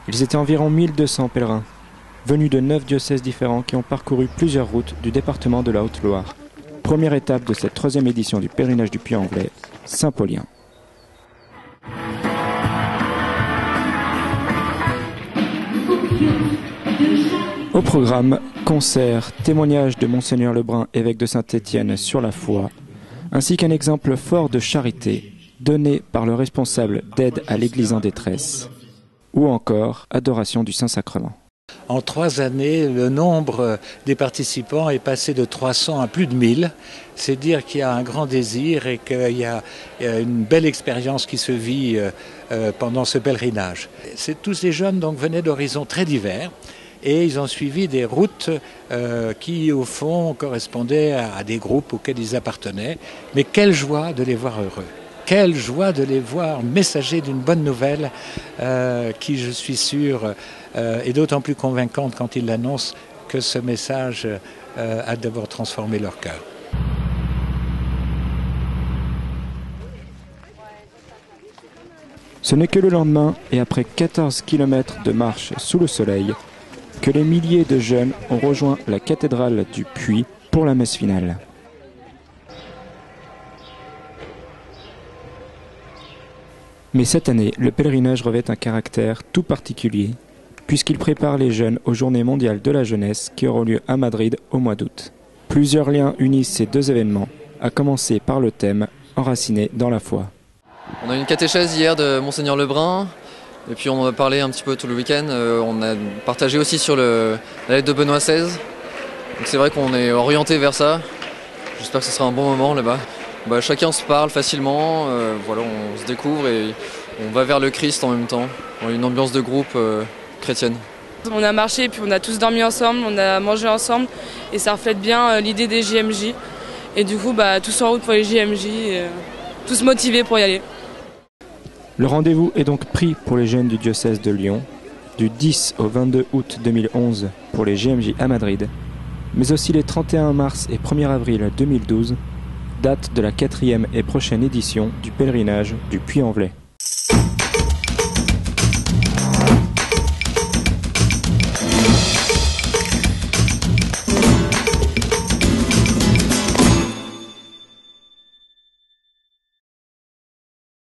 Ils étaient environ 1200 pèlerins, venus de 9 diocèses différents qui ont parcouru plusieurs routes du département de la Haute-Loire. Première étape de cette 3e édition du pèlerinage du Puy-en-Velay, Saint-Paulien. Au programme, concerts, témoignages de Monseigneur Lebrun, évêque de Saint-Étienne sur la foi, ainsi qu'un exemple fort de charité donné par le responsable d'aide à l'Église en détresse, ou encore adoration du Saint-Sacrement. En 3 années, le nombre des participants est passé de 300 à plus de 1000. C'est dire qu'il y a un grand désir et qu'il y a une belle expérience qui se vit pendant ce pèlerinage. Tous ces jeunes donc, venaient d'horizons très divers et ils ont suivi des routes qui, au fond, correspondaient à des groupes auxquels ils appartenaient. Mais quelle joie de les voir heureux! Quelle joie de les voir messagers d'une bonne nouvelle qui, je suis sûr, est d'autant plus convaincante quand ils l'annoncent que ce message a d'abord transformé leur cœur. Ce n'est que le lendemain, et après 14 km de marche sous le soleil, que les milliers de jeunes ont rejoint la cathédrale du Puy pour la messe finale. Mais cette année, le pèlerinage revêt un caractère tout particulier, puisqu'il prépare les jeunes aux Journées mondiales de la jeunesse qui auront lieu à Madrid au mois d'août. Plusieurs liens unissent ces 2 événements, à commencer par le thème « Enraciné dans la foi ». On a eu une catéchèse hier de Monseigneur Lebrun, et puis on a parlé un petit peu tout le week-end. On a partagé aussi sur la lettre de Benoît XVI. Donc c'est vrai qu'on est orienté vers ça. J'espère que ce sera un bon moment là-bas. Chacun se parle facilement, on se découvre et on va vers le Christ en même temps, dans une ambiance de groupe chrétienne. On a marché et puis on a tous dormi ensemble, on a mangé ensemble et ça reflète bien l'idée des JMJ. Et du coup, tous en route pour les JMJ, tous motivés pour y aller. Le rendez-vous est donc pris pour les jeunes du diocèse de Lyon, du 10 au 22 août 2011 pour les JMJ à Madrid, mais aussi les 31 mars et 1er avril 2012, date de la 4e et prochaine édition du pèlerinage du Puy-en-Velay.